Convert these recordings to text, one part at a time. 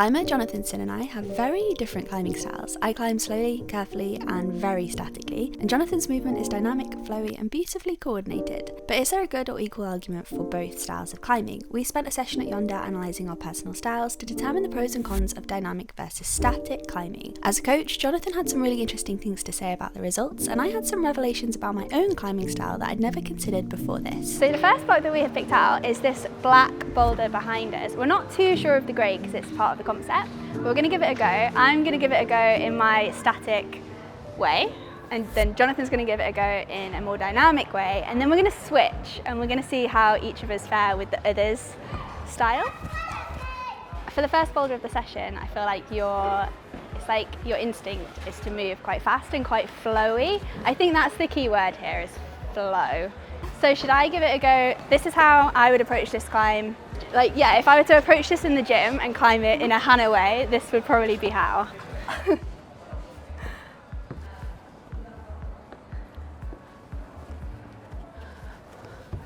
Climber Jonathon Sin and I have very different climbing styles. I climb slowly, carefully, and very statically, and Jonathon's movement is dynamic, flowy, and beautifully coordinated. But is there a good or equal argument for both styles of climbing? We spent a session at Yonder analysing our personal styles to determine the pros and cons of dynamic versus static climbing. As a coach, Jonathon had some really interesting things to say about the results, and I had some revelations about my own climbing style that I'd never considered before this. So the first block that we have picked out is this black boulder behind us. We're not too sure of the grade because it's part of the concept, but we're going to give it a go. I'm going to give it a go in my static way, and then Jonathon's going to give it a go in a more dynamic way, and then we're going to switch and we're going to see how each of us fare with the other's style. For the first boulder of the session, I feel like your instinct is to move quite fast and quite flowy. I think that's the key word here, is flow. So should I give it a go? This is how I would approach this climb. Like, yeah, if I were to approach this in the gym and climb it in a Hannah way, this would probably be how.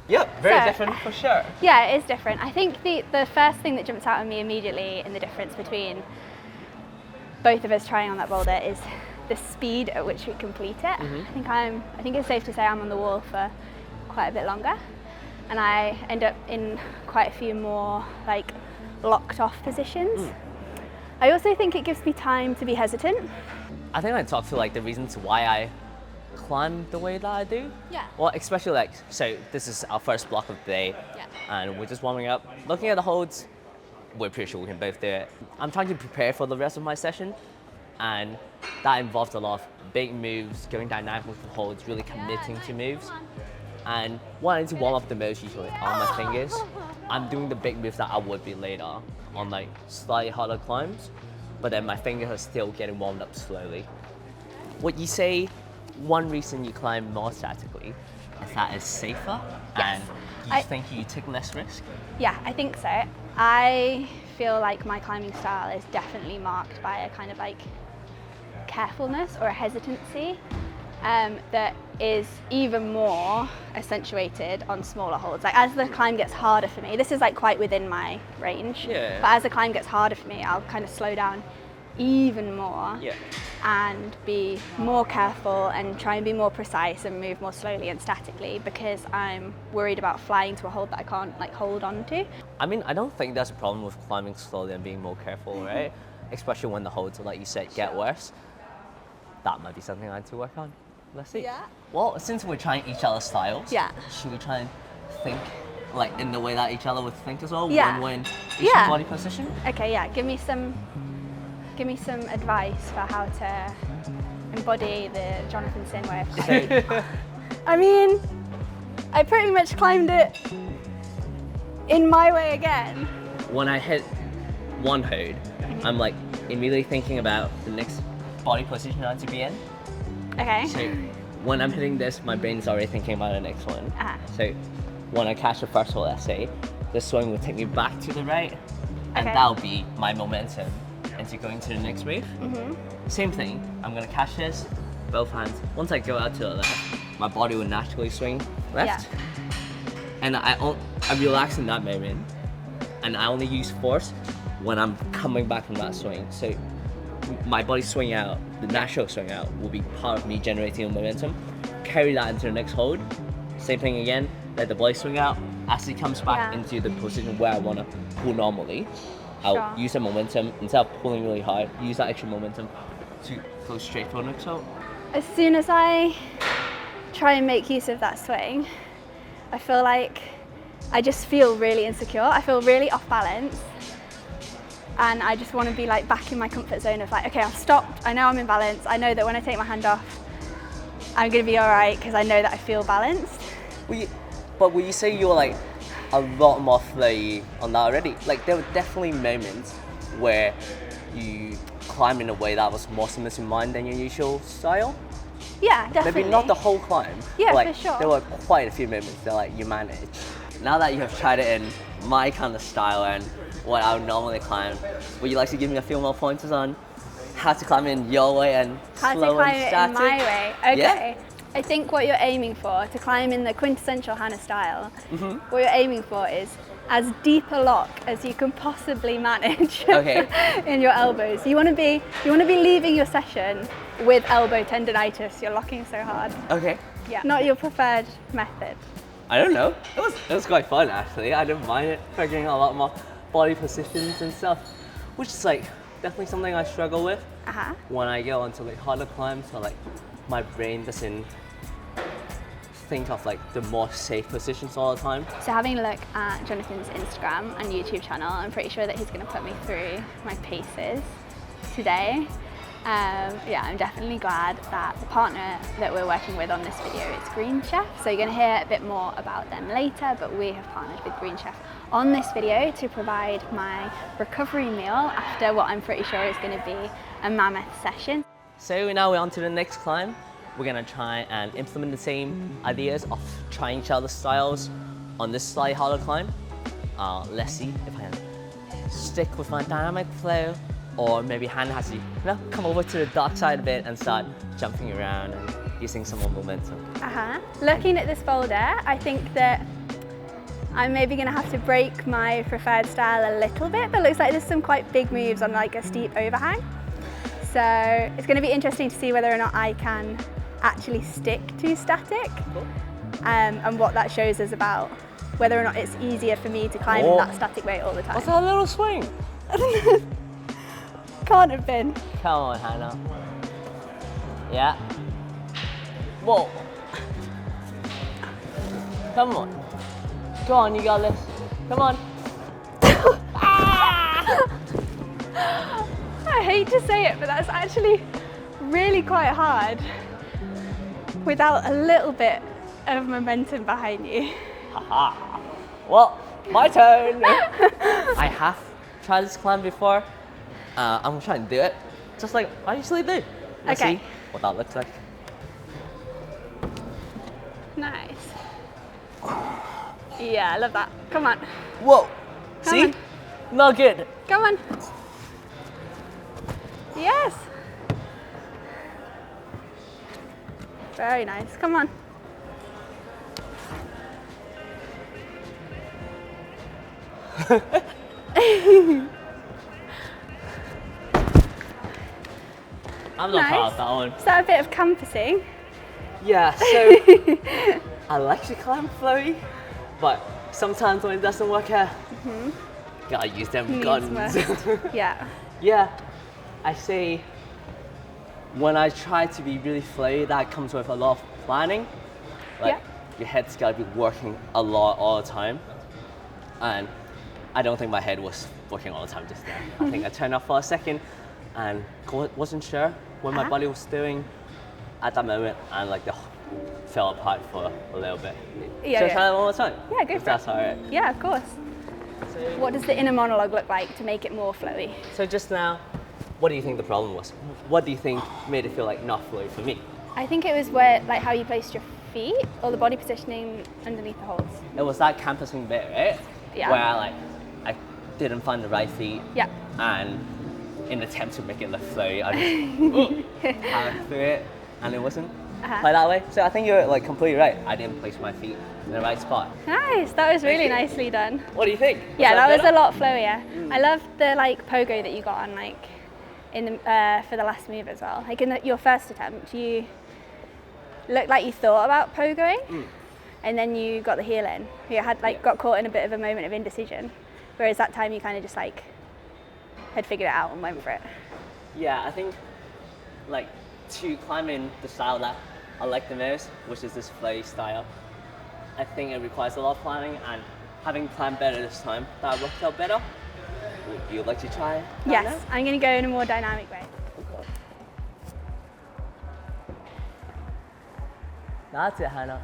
Yep, very different for sure. Yeah, it is different. I think the first thing that jumps out at me immediately in the difference between both of us trying on that boulder is the speed at which we complete it. I think it's safe to say I'm on the wall for quite a bit longer, and I end up in quite a few more like locked off positions. I also think it gives me time to be hesitant. I think I talked to like the reasons why I climb the way that I do. Yeah. Well, especially like, so this is our first block of the day, and we're just warming up, looking at the holds. We're pretty sure we can both do it. I'm trying to prepare for the rest of my session, and that involved a lot of big moves, going dynamic with the holds, really committing to moves. And what I need to warm up the most usually are my fingers. I'm doing the big moves that I would be later on like slightly harder climbs, but then my fingers are still getting warmed up slowly. Would you say one reason you climb more statically is that it's safer? Yes. And you think you take less risk? Yeah, I think so. I feel like my climbing style is definitely marked by a kind of like carefulness or a hesitancy that is even more accentuated on smaller holds. Like as the climb gets harder for me, this is like quite within my range, but as the climb gets harder for me, I'll kind of slow down even more and be more careful and try and be more precise and move more slowly and statically, because I'm worried about flying to a hold that I can't like hold on to. I mean, I don't think there's a problem with climbing slowly and being more careful, right? Especially when the holds, like you said, get worse. That might be something I need to work on. Let's see. Yeah. Well, since we're trying each other's styles, should we try and think like in the way that each other would think as well when we're in each body position? Okay, yeah. Give me some advice for how to embody the Jonathon Sin way of climbing. I mean, I pretty much climbed it in my way again. When I hit one hold, I'm like immediately thinking about the next body position I want to be in. Okay. So when I'm hitting this, my brain's already thinking about the next one. So when I catch the first one, let's say, the swing will take me back to the right, and that'll be my momentum into going to the next move. Same thing, I'm gonna catch this, both hands. Once I go out to the left, my body will naturally swing left. And I relax in that moment, and I only use force when I'm coming back from that swing. So my body swing out, the natural swing out, will be part of me generating momentum. Carry that into the next hold. Same thing again, let the body swing out. As it comes back into the position where I want to pull normally, I'll use the momentum, instead of pulling really hard, use that extra momentum to go straight for the next hold. As soon as I try and make use of that swing, I feel like I just feel really insecure. I feel really off balance. And I just want to be like back in my comfort zone of like, okay, I've stopped, I know I'm in balance, I know that when I take my hand off, I'm going to be all right because I know that I feel balanced. But will you say you're like a lot more flowy on that already? Like there were definitely moments where you climb in a way that was more similar to mine than your usual style? Yeah, definitely. Maybe not the whole climb. Yeah, but, like, for sure. There were quite a few moments that like you managed. Now that you have tried it in my kind of style and what I would normally climb, would you like to give me a few more pointers on how to climb in your way and how slow to climb and it static? in my way? Okay. Yeah? I think what you're aiming for, to climb in the quintessential Hannah style, what you're aiming for is as deep a lock as you can possibly manage Okay. in your elbows. You want to be leaving your session with elbow tendonitis. You're locking so hard. Okay. Yeah. Not your preferred method. I don't know. It was quite fun actually. I didn't mind it. Figuring out a lot more body positions and stuff, which is like definitely something I struggle with when I go onto like harder climbs. So like my brain doesn't think of like the more safe positions all the time. So having a look at Jonathan's Instagram and YouTube channel, I'm pretty sure that he's going to put me through my paces today. Yeah, I'm definitely glad that the partner that we're working with on this video is GreenChef. So you're going to hear a bit more about them later, but we have partnered with GreenChef on this video to provide my recovery meal after what I'm pretty sure is going to be a mammoth session. So now we're on to the next climb. We're going to try and implement the same ideas of trying each other's styles on this slightly harder climb. Let's see if I can stick with my dynamic flow, or maybe Hannah has to come over to the dark side a bit and start jumping around and using some more momentum. Looking at this boulder, I think that I'm maybe going to have to break my preferred style a little bit, but it looks like there's some quite big moves on like a steep overhang. So it's going to be interesting to see whether or not I can actually stick to static, and what that shows us about whether or not it's easier for me to climb in that static way all the time. What's that little swing? Can't have been. Come on, Hannah. Yeah. Whoa. Come on. Go on, you got this. Come on. I hate to say it, but that's actually really quite hard without a little bit of momentum behind you. Haha. Well, my turn. I have tried this climb before. I'm gonna try and do it just like I usually do. Let's see what that looks like. Nice. Yeah, I love that. Come on. Whoa. Come see? on. Not good. Come on. Yes. Very nice. Come on. I'm not proud of that one. Is that a bit of compassing? Yeah, so I like to climb flowy, but sometimes when it doesn't work out, gotta use them guns. Yeah. Yeah, I say when I try to be really flowy, that comes with a lot of planning. Like your head's gotta be working a lot all the time. And I don't think my head was working all the time just there. I think I turned off for a second and wasn't sure what my body was doing at that moment, and like fell apart for a little bit. Yeah, so try it one more time? Yeah, go for it. That's all right. Yeah, of course. So, what does the inner monologue look like to make it more flowy? So just now, what do you think the problem was? What do you think made it feel like not flowy for me? I think it was like how you placed your feet or the body positioning underneath the holds. It was that campusing bit, right? Yeah. Where I didn't find the right feet. Yeah. And in an attempt to make it look flowy, I just powered through it, and it wasn't like that way. So I think you're like completely right. I didn't place my feet in the right spot. Nice. That was really nicely done. What do you think? Yeah, that was a lot flowier. I love the like pogo that you got on like in the for the last move as well. Like in your first attempt, you looked like you thought about pogoing, and then you got the heel in. You had got caught in a bit of a moment of indecision, whereas that time you kind of just like had figured it out and went for it. Yeah, I think like to climb in the style that I like the most, which is this flowy style, I think it requires a lot of planning, and having planned better this time, that worked out better. Would you like to try it? Yes, I'm going to go in a more dynamic way. Okay. That's it, Hannah.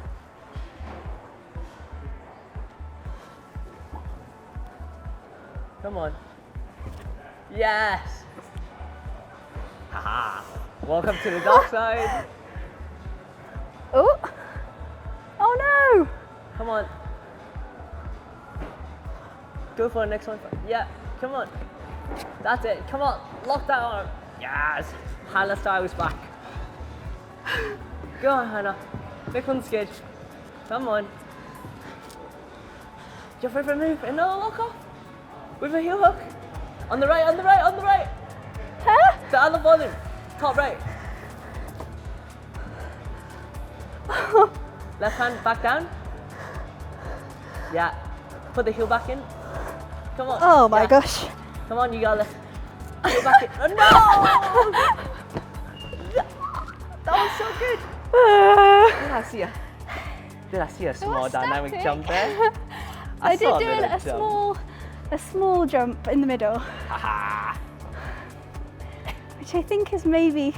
Come on. Yes! Haha! Welcome to the dark side! Oh! Oh no! Come on. Go for the next one. Yeah, come on. That's it. Come on. Lock that arm. Yes! Hannah style is back. Go on, Hannah. This one's good. Come on. Your favorite move, and no, lock off. With a heel hook. On the right, on the right, on the right. Huh? The other volume, top right. Left hand back down. Yeah. Put the heel back in. Come on. Oh my yeah. gosh. Come on, you got left. Heel back in. Oh, no! That was so good. Did I see a small dynamic static. jump there? I did saw do little a small jump in the middle, Haha. which I think is maybe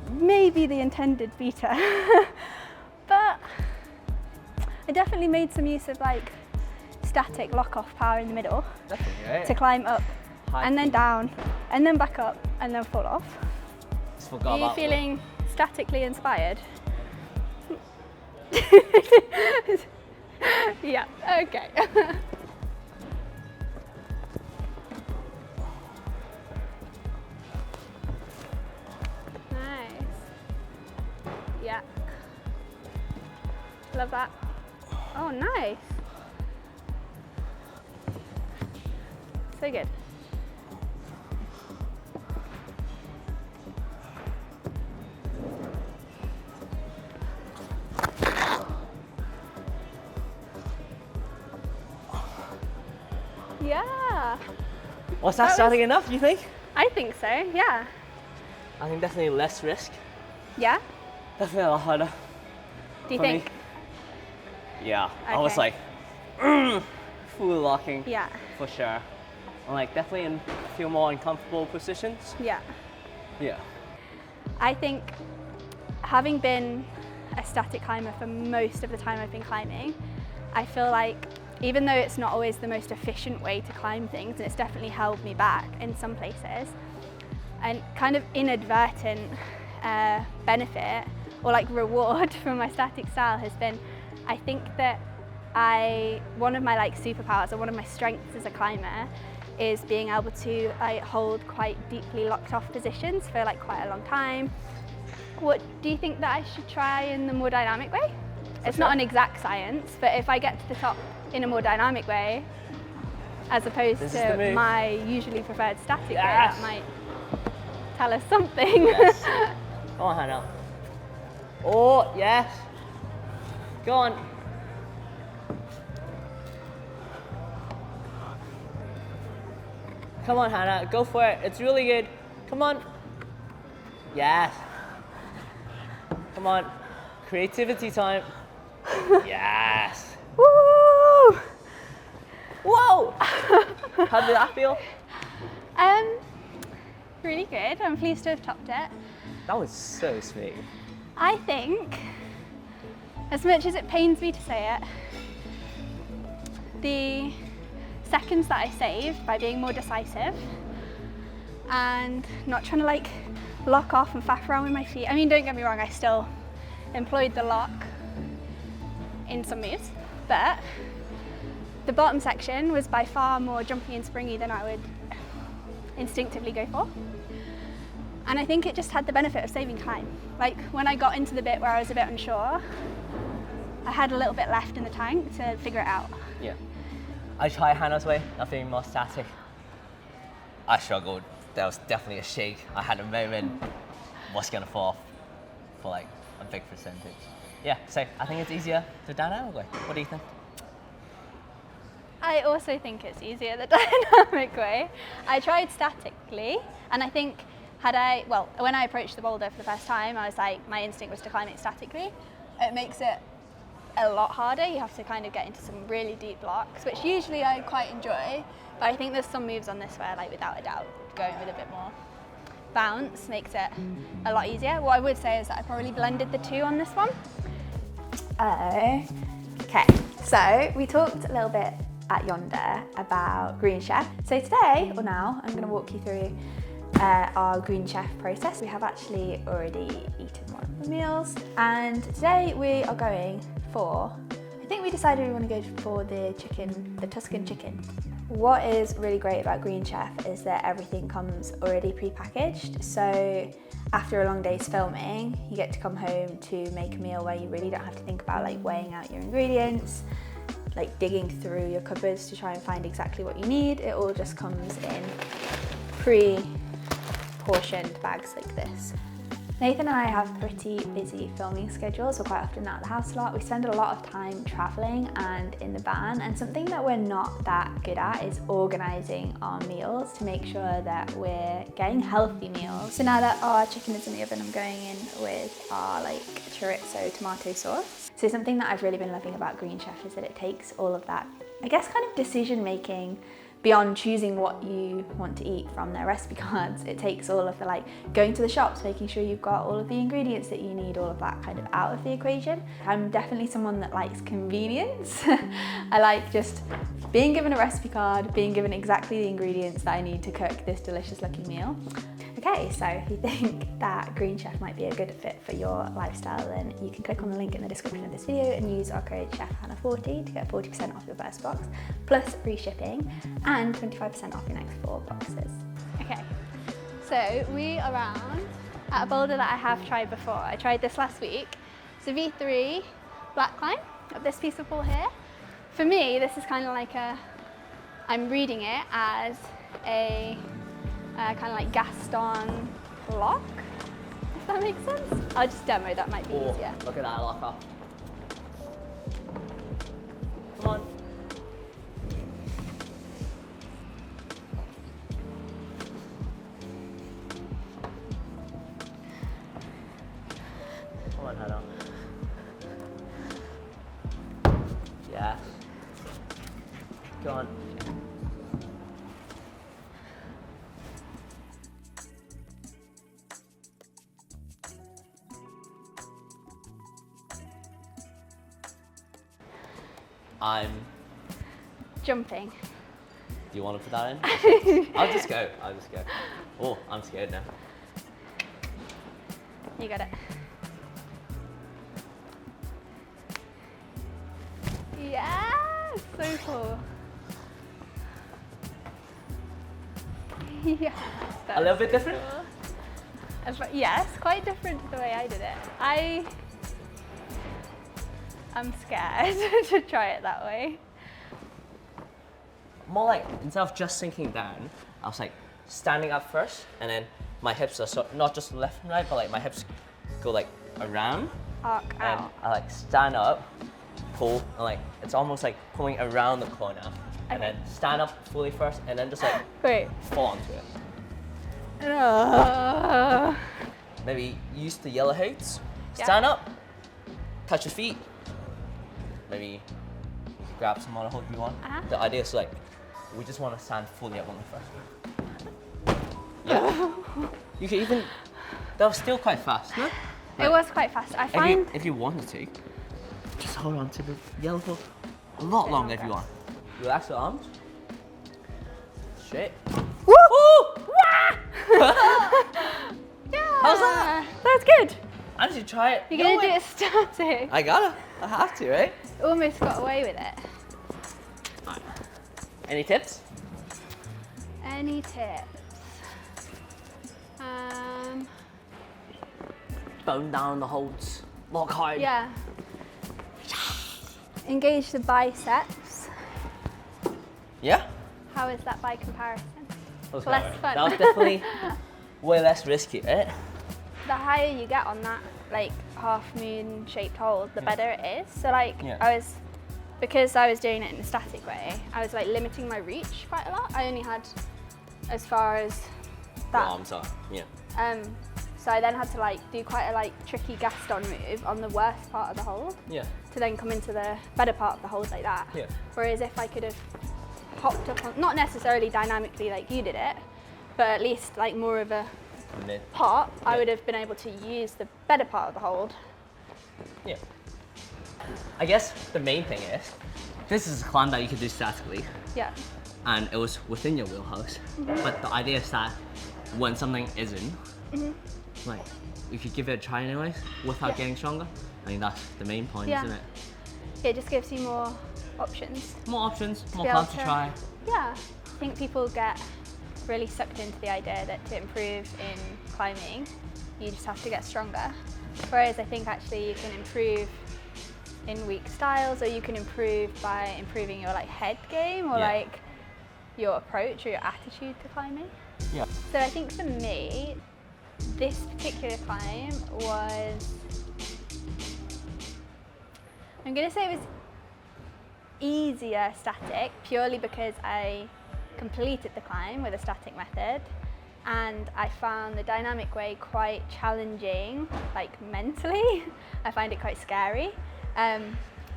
the intended beta. But I definitely made some use of like static lock-off power in the middle Definitely, right? to climb up High and then peak. down and then back up and then fall off. Just forgot Are you about feeling statically inspired? Yeah, okay. Nice. Yeah. Love that. Oh, nice. So good. Yeah. Was that static enough, you think? I think so, yeah. I think definitely less risk. Yeah? Definitely a lot harder. Do you for me. think? Yeah, I was Okay. like, full locking Yeah. for sure. I'm like definitely in a few more uncomfortable positions. Yeah. Yeah. I think having been a static climber for most of the time I've been climbing, I feel like even though it's not always the most efficient way to climb things, and it's definitely held me back in some places, and kind of inadvertent benefit or like reward from my static style has been, I think that one of my like superpowers or one of my strengths as a climber is being able to hold quite deeply locked off positions for like quite a long time. What do you think that I should try in the more dynamic way? It's not an exact science, but if I get to the top in a more dynamic way, as opposed to my usually preferred static way, that might tell us something. Yes. Come on, Hannah. Oh, yes. Go on. Come on, Hannah. Go for it. It's really good. Come on. Yes. Come on. Creativity time. Yes. Woo! Whoa! How did that feel? Really good. I'm pleased to have topped it. That was so sweet. I think, as much as it pains me to say it, the seconds that I saved by being more decisive and not trying to like lock off and faff around with my feet. I mean, don't get me wrong, I still employed the lock in some moves, but the bottom section was by far more jumpy and springy than I would instinctively go for. And I think it just had the benefit of saving time. Like when I got into the bit where I was a bit unsure, I had a little bit left in the tank to figure it out. Yeah. I tried Hannah's way, nothing more static. I struggled. There was definitely a shake. I had a moment, was gonna fall off for like a big percentage. Yeah, so I think it's easier the dynamic way. What do you think? I also think it's easier the dynamic way. I tried statically, and I think when I approached the boulder for the first time, I was like, my instinct was to climb it statically. It makes it a lot harder. You have to kind of get into some really deep blocks, which usually I quite enjoy, but I think there's some moves on this where, like, without a doubt, going with a bit more bounce makes it a lot easier. What I would say is that I probably blended the two on this one. Okay, so we talked a little bit at Yonder about GreenChef. So today, or now, I'm going to walk you through our GreenChef process. We have actually already eaten one of the meals, and today we are going for, I think we decided we want to go for the Tuscan chicken. What is really great about GreenChef is that everything comes already pre-packaged, so after a long day's filming, you get to come home to make a meal where you really don't have to think about like weighing out your ingredients, like digging through your cupboards to try and find exactly what you need. It all just comes in pre-portioned bags like this. Nathan and I have pretty busy filming schedules. We're quite often out of the house a lot. We spend a lot of time traveling and in the van, and something that we're not that good at is organising our meals to make sure that we're getting healthy meals. So now that our chicken is in the oven, I'm going in with our like chorizo tomato sauce. So something that I've really been loving about GreenChef is that it takes all of that, I guess, kind of decision making beyond choosing what you want to eat from their recipe cards. It takes all of the like going to the shops, making sure you've got all of the ingredients that you need, all of that kind of out of the equation. I'm definitely someone that likes convenience. I like just being given a recipe card, being given exactly the ingredients that I need to cook this delicious looking meal. Okay, so if you think that GreenChef might be a good fit for your lifestyle, then you can click on the link in the description of this video and use our code CHEFHANNAH40 to get 40% off your first box, plus free shipping and 25% off your next 4 boxes. Okay, so we are around at a boulder that I have tried before. I tried this last week. It's a V3 black climb of this piece of wall here. For me, this is kind of like I'm reading it as a kind of like Gaston lock, if that makes sense. I'll just demo, that might be easier. Look at that locker. Come on. Come on, Hannah. Yeah. Go on. I'm jumping. Do you want to put that in? I'll just go. Oh, I'm scared now. You got it. Yeah, so cool. Yeah. A little bit different? Cool. Yes, quite different to the way I did it. I'm scared to try it that way. More like, instead of just sinking down, I was like standing up first, and then my hips are not just left and right, but like my hips go like around. Arc and out. I like stand up, pull, and like it's almost like pulling around the corner. Okay. And then stand up fully first, and then just like fall onto it. Maybe use the yellow heights. Stand up, touch your feet. Maybe you can grab some other hold if you want. The idea is like, we just want to stand fully up on the first. Yeah. You can even, that was still quite fast, no? It was quite fast. I find if you wanted to, just hold on to the yellow for a lot longer if you want. Relax your arms. Straight. Woo! Yeah. How's that? That's good. Why don't you try it? You're gonna do it static. I have to, right? Almost got away with it. Right. Any tips? Any tips? Bone down the holds. Lock hard. Yeah. Engage the biceps. Yeah? How is that by comparison? Less fun. That was definitely way less risky, right? The higher you get on that like half moon shaped hold, the better it is. So like because I was doing it in a static way, I was like limiting my reach quite a lot. I only had as far as that. Arms are, yeah. So I then had to like do quite a like tricky Gaston move on the worst part of the hold. Yeah. To then come into the better part of the hold like that. Yeah. Whereas if I could have hopped up on, not necessarily dynamically like you did it, but at least like more of a pop, I would have been able to use the better part of the hold. Yeah. I guess the main thing is, this is a climb that you can do statically. Yeah. And it was within your wheelhouse. But the idea is that when something isn't, like, you could give it a try anyways without getting stronger. I think that's the main point, isn't it? Yeah, it just gives you more options. More options, more climbs to try. Yeah. I think people get really sucked into the idea that to improve in climbing, you just have to get stronger. Whereas I think actually you can improve in weak styles, or you can improve by improving your like head game or Yeah. like your approach or your attitude to climbing. Yeah. So I think for me, this particular climb was, I'm going to say it was easier static, purely because I completed the climb with a static method, and I found the dynamic way quite challenging, like mentally. I find it quite scary.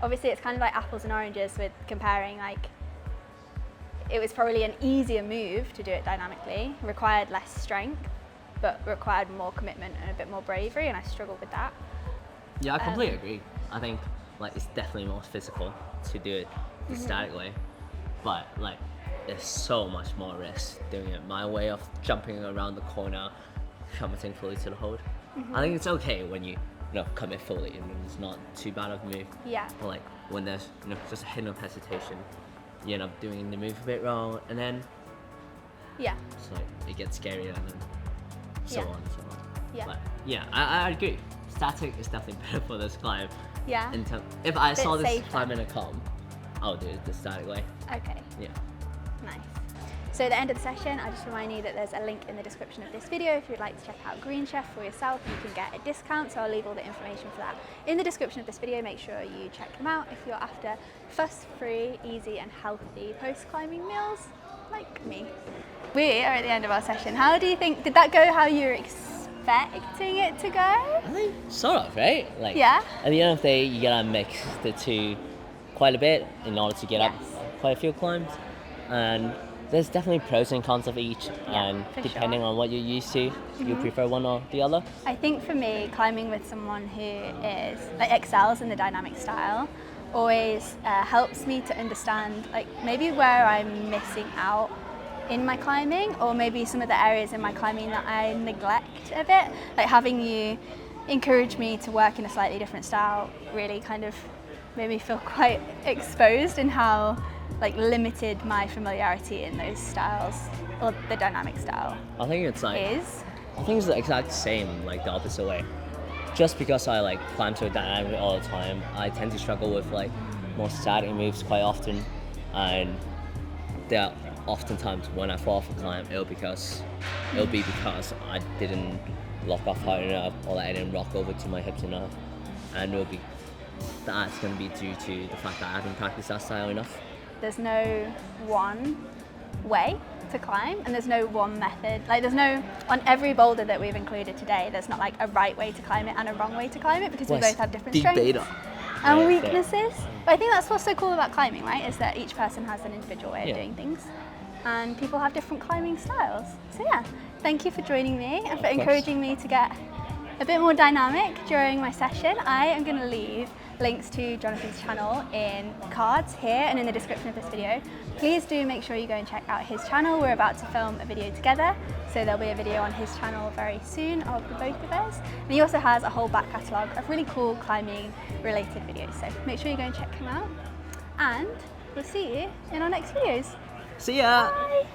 Obviously it's kind of like apples and oranges with comparing, like it was probably an easier move to do it dynamically, required less strength, but required more commitment and a bit more bravery, and I struggled with that. Yeah, I completely agree. I think like it's definitely more physical to do it the static way, but like there's so much more risk doing it my way of jumping around the corner, committing fully to the hold. I think it's okay when you commit fully and it's not too bad of a move. Yeah. But like when there's just a hint of hesitation, you end up doing the move a bit wrong, and then Yeah. it's like it gets scarier and then so Yeah. on and so on. Yeah. But yeah, I agree. Static is definitely better for this climb. Yeah. If I Bit saw this safer. climb in a comp, I would do it the static way. Okay. Yeah. Nice. So at the end of the session, I just remind you that there's a link in the description of this video if you'd like to check out GreenChef for yourself. You can get a discount, so I'll leave all the information for that in the description of this video. Make sure you check them out if you're after fuss-free, easy and healthy post-climbing meals like me. We are at the end of our session. How do you think, did that go how you were expecting it to go? I think sort of, right? Like Yeah. at the end of the day, you gotta mix the two quite a bit in order to get up Yes. quite a few climbs, and there's definitely pros and cons of each, and for depending sure. on what you're used to, you prefer one or the other. I think for me, climbing with someone who is like excels in the dynamic style always helps me to understand like maybe where I'm missing out in my climbing, or maybe some of the areas in my climbing that I neglect a bit. Like having you encourage me to work in a slightly different style really kind of made me feel quite exposed in how like limited my familiarity in those styles or the dynamic style I think it's like is. I think it's the exact same, like the opposite way. Just because I like climb so dynamic all the time, I tend to struggle with like more static moves quite often, and there are oftentimes when I fall off a climb, it'll be because I didn't lock off hard enough, or like I didn't rock over to my hips enough, and that's going to be due to the fact that I haven't practiced that style enough. There's no one way to climb, and there's no one method. Like there's no, on every boulder that we've included today, there's not like a right way to climb it and a wrong way to climb it, because we both have different strengths and Yeah, weaknesses. But I think that's what's so cool about climbing, right? Is that each person has an individual way of Yeah. doing things, and people have different climbing styles. So yeah, thank you for joining me and for course. encouraging me to get a bit more dynamic during my session. I am going to leave links to Jonathon's channel in cards here and in the description of this video. Please do make sure you go and check out his channel. We're about to film a video together, so there'll be a video on his channel very soon of the both of us. And he also has a whole back catalogue of really cool climbing related videos, so make sure you go and check him out. And we'll see you in our next videos. See ya! Bye!